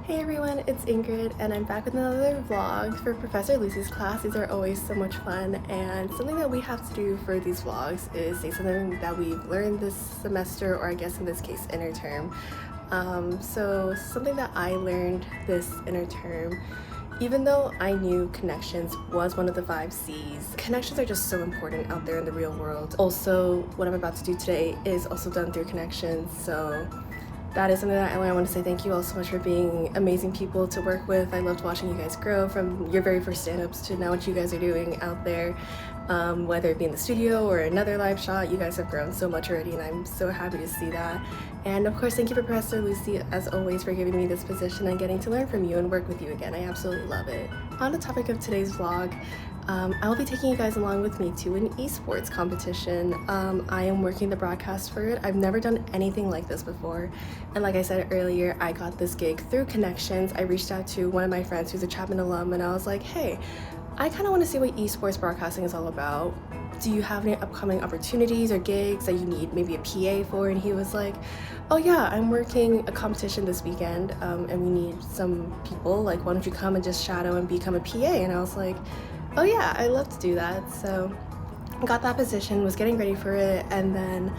Hey everyone, it's Ingrid and I'm back with another vlog for Professor Lucy's class. These are always so much fun, and something that we have to do for these vlogs is say something that we've learned this semester, or I guess in this case interterm. So something that I learned this interterm, even though I knew connections was one of the 5 C's, connections are just so important out there in the real world. Also, what I'm about to do today is also done through connections, so that is something that I learned. I want to say thank you all so much for being amazing people to work with. I loved watching you guys grow from your very first stand-ups to now what you guys are doing out there. Whether it be in the studio or another live shot, you guys have grown so much already and I'm so happy to see that. And of course, thank you for Professor Lucy, as always, for giving me this position and getting to learn from you and work with you again. I absolutely love it. On the topic of today's vlog, I will be taking you guys along with me to an esports competition. I am working the broadcast for it. I've never done anything like this before. And like I said earlier, I got this gig through connections. I reached out to one of my friends who's a Chapman alum and I was like, hey, I kind of want to see what esports broadcasting is all about. Do you have any upcoming opportunities or gigs that you need maybe a PA for? And he was like, oh yeah, I'm working a competition this weekend and we need some people. Like, why don't you come and just shadow and become a PA? And I was like, oh yeah, I'd love to do that. So I got that position, was getting ready for it, and then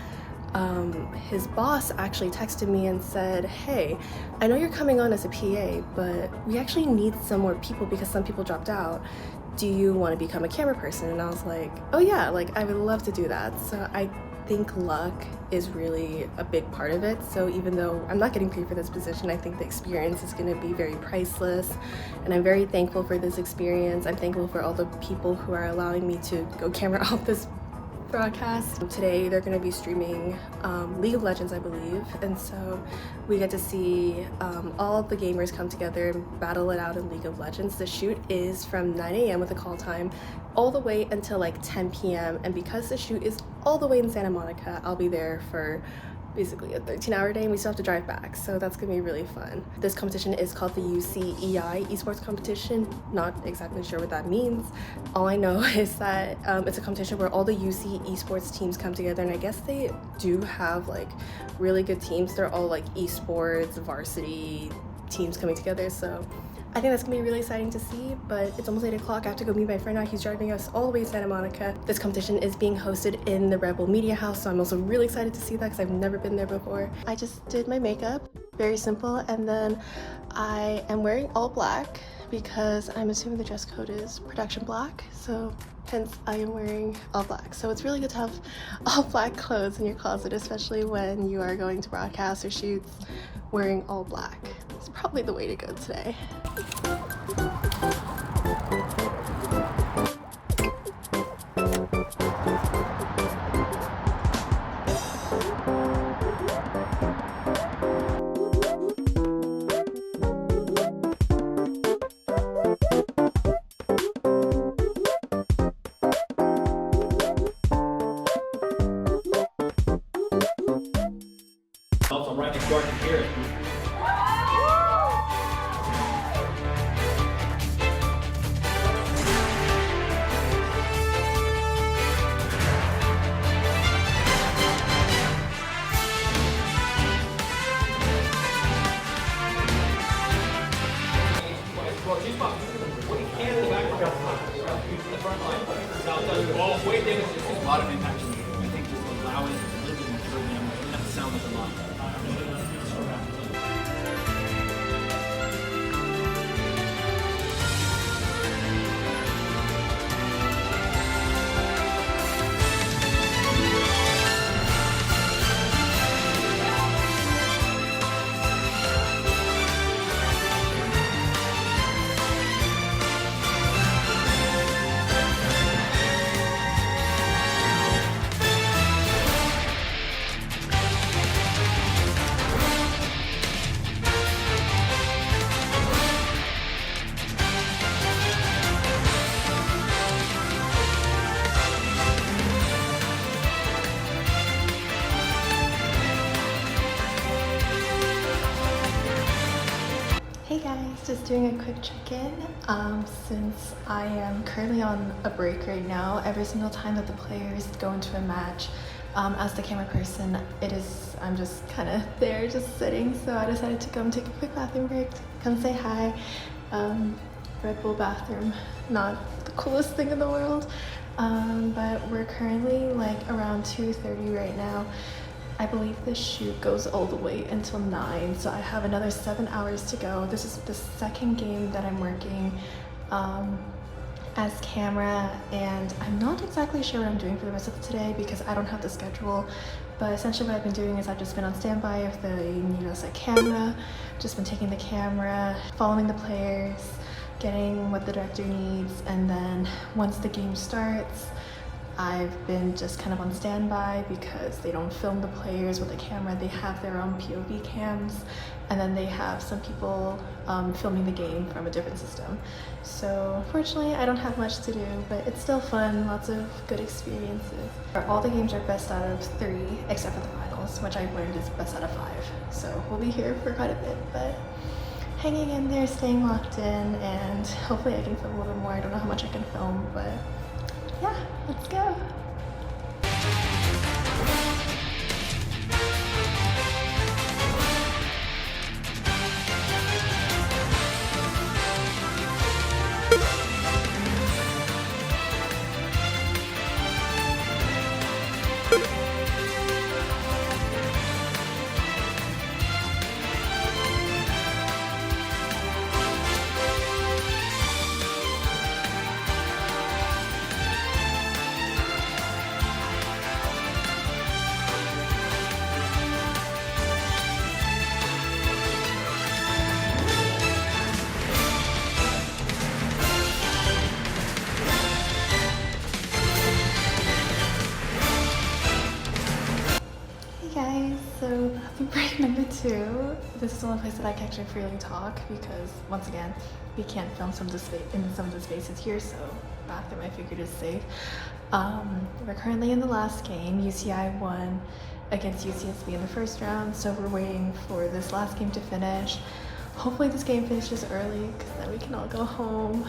his boss actually texted me and said, hey, I know you're coming on as a PA, but we actually need some more people because some people dropped out. Do you want to become a camera person? And I was like, oh yeah, like I would love to do that. So I think luck is really a big part of it. So even though I'm not getting paid for this position, I think the experience is going to be very priceless, and I'm very thankful for this experience. I'm thankful for all the people who are allowing me to go camera off this broadcast. Today they're going to be streaming League of Legends, I believe, and so we get to see all of the gamers come together and battle it out in League of Legends. The shoot is from 9 a.m. with a call time all the way until like 10 p.m. and because the shoot is all the way in Santa Monica, I'll be there for basically a 13-hour day and we still have to drive back, so that's gonna be really fun. This competition is called the UCEI esports competition. Not exactly sure what that means. All I know is that it's a competition where all the UC esports teams come together, and I guess they do have like really good teams. They're all like esports varsity teams coming together, so I think that's gonna be really exciting to see. But it's almost 8 o'clock. I have to go meet my friend now. He's driving us all the way to Santa Monica. This competition is being hosted in the Rebel Media House, so I'm also really excited to see that because I've never been there before. I just did my makeup, very simple, and then I am wearing all black because I'm assuming the dress code is production black, so hence I am wearing all black. So it's really good to have all black clothes in your closet, especially when you are going to broadcast or shoots. Wearing all black is probably the way to go today. Also, right next door, I can hear it. Well, she's about what you can in the back the front line. Oh, wait, there's a lot of impact. I think just allowing it to live in for them, that sound like a lot. Hey guys, just doing a quick check-in. Since I am currently on a break right now, every single time that the players go into a match, As the camera person, I'm just kind of there, just sitting. So I decided to come take a quick bathroom break, come say hi. Red Bull bathroom, not the coolest thing in the world, but we're currently like around 2:30 right now. I believe the shoot goes all the way until 9, so I have another 7 hours to go. This is the second game that I'm working as camera, and I'm not exactly sure what I'm doing for the rest of today because I don't have the schedule. But essentially what I've been doing is I've just been on standby if they need us a camera, just been taking the camera, following the players, getting what the director needs, and then once the game starts, I've been just kind of on standby because they don't film the players with a camera. They have their own POV cams, and then they have some people filming the game from a different system. So unfortunately, I don't have much to do, but it's still fun, lots of good experiences. All the games are best out of 3, except for the finals, which I've learned is best out of 5. So we'll be here for quite a bit, but hanging in there, staying locked in, and hopefully I can film a little bit more. I don't know how much I can film, but yeah, let's go. So bathroom break number 2. This is the only place that I can actually freely talk because once again, we can't film in some of the spaces here, so bathroom I figured is safe. We're currently in the last game. UCEI won against UCSB in the first round, so we're waiting for this last game to finish. Hopefully this game finishes early because then we can all go home.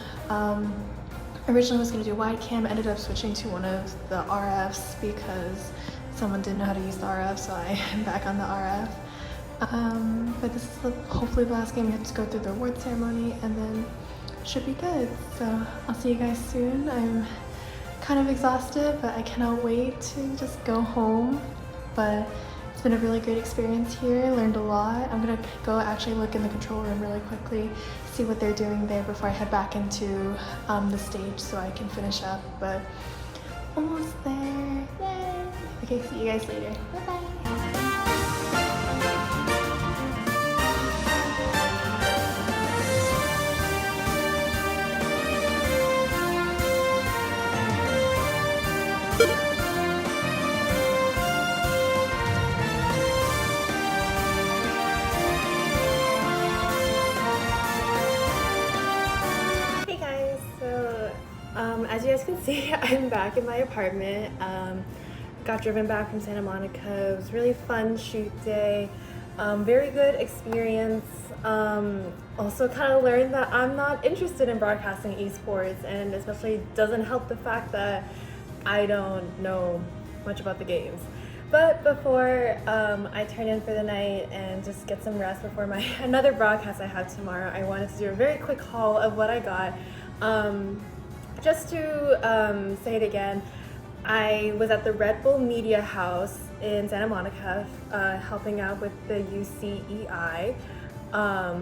Originally I was going to do wide cam, ended up switching to one of the RFs because someone didn't know how to use the RF, so I am back on the RF. But this is hopefully the last game. We have to go through the award ceremony and then should be good. So I'll see you guys soon. I'm kind of exhausted, but I cannot wait to just go home. But it's been a really great experience here. I learned a lot. I'm gonna go actually look in the control room really quickly, see what they're doing there before I head back into the stage so I can finish up. But almost there. Yay! Okay, see you guys later. Bye-bye. Hey guys, so as you guys can see, I'm back in my apartment. Got driven back from Santa Monica. It was a really fun shoot day. Very good experience. Also kind of learned that I'm not interested in broadcasting esports, and especially doesn't help the fact that I don't know much about the games. But before I turn in for the night and just get some rest before another broadcast I have tomorrow, I wanted to do a very quick haul of what I got. Just to say it again, I was at the Red Bull Media House in Santa Monica helping out with the UCEI,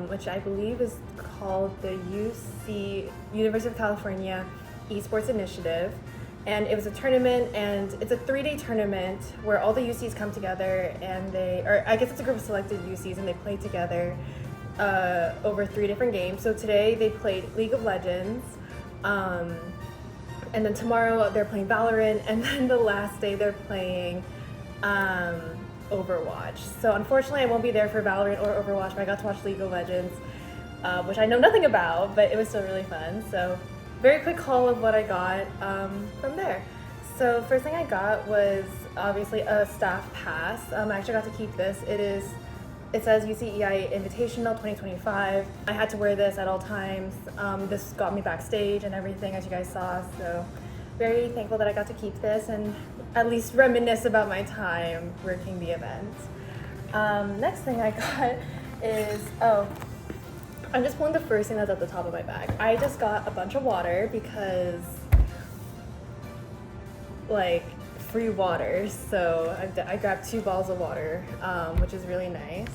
which I believe is called the University of California Esports Initiative. And it was a tournament, and it's a 3-day tournament where all the UCs come together, and I guess it's a group of selected UCs, and they play together over 3 different games. So today they played League of Legends, and then tomorrow they're playing Valorant, and then the last day they're playing Overwatch. So unfortunately I won't be there for Valorant or Overwatch, but I got to watch League of Legends, which I know nothing about, but it was still really fun. So very quick haul of what I got from there. So first thing I got was obviously a staff pass. I actually got to keep this. It says UCEI Invitational 2025. I had to wear this at all times. This got me backstage and everything, as you guys saw. So very thankful that I got to keep this, and at least reminisce about my time working the event. Next thing I got is, I'm just pulling the first thing that's at the top of my bag. I just got a bunch of water because, like, free water. So I grabbed 2 bottles of water, which is really nice.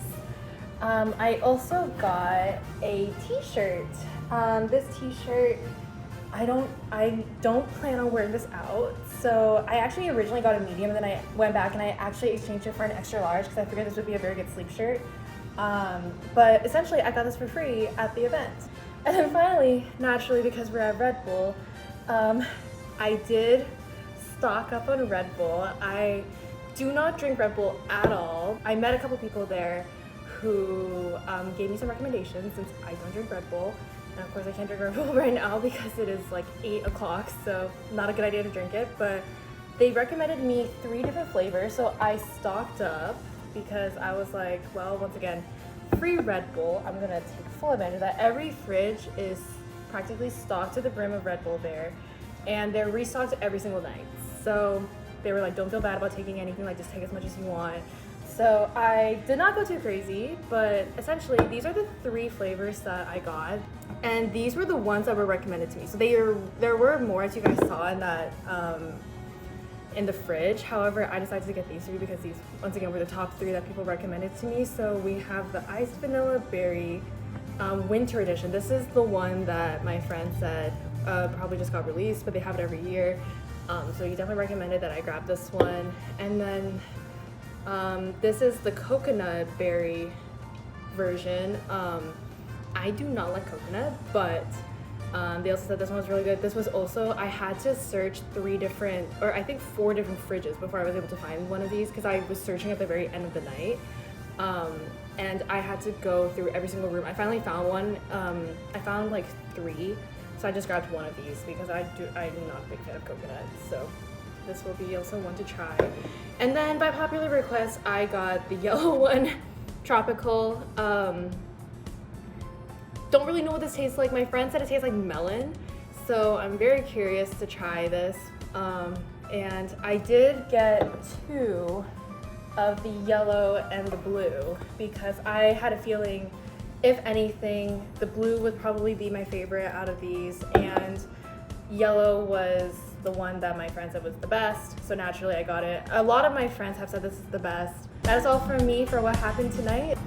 I also got a t-shirt. This t-shirt, I don't plan on wearing this out. So I actually originally got a medium, and then I went back and I actually exchanged it for an extra large because I figured this would be a very good sleep shirt. But essentially I got this for free at the event. And then finally, naturally, because we're at Red Bull, I did stock up on Red Bull. I do not drink Red Bull at all. I met a couple people there who gave me some recommendations since I don't drink Red Bull. And of course I can't drink Red Bull right now because it is like 8 o'clock, so not a good idea to drink it. But they recommended me 3 different flavors, so I stocked up because I was like, well, once again, free Red Bull, I'm gonna take full advantage of that. Every fridge is practically stocked to the brim of Red Bull there, and they're restocked every single night. So they were like, don't feel bad about taking anything, like just take as much as you want. So I did not go too crazy, but essentially these are the 3 flavors that I got, and these were the ones that were recommended to me. So there were more, as you guys saw in that in the fridge. However, I decided to get these 3 because these, once again, were the top 3 that people recommended to me. So we have the iced vanilla berry winter edition. This is the one that my friend said probably just got released, but they have it every year. So he definitely recommended that I grab this one. And then this is the coconut berry version. I do not like coconut, but they also said this one was really good. This was also, I had to search 3 different, or I think 4 different fridges before I was able to find one of these because I was searching at the very end of the night. And I had to go through every single room. I finally found one. I found like 3. So I just grabbed one of these because I'm not a big fan of coconut. So this will be also one to try. And then by popular request, I got the yellow one, tropical. Don't really know what this tastes like. My friend said it tastes like melon. So I'm very curious to try this. And I did get 2 of the yellow and the blue because I had a feeling, if anything, the blue would probably be my favorite out of these, and yellow was the one that my friend said was the best, so naturally I got it. A lot of my friends have said this is the best. That is all from me for what happened tonight.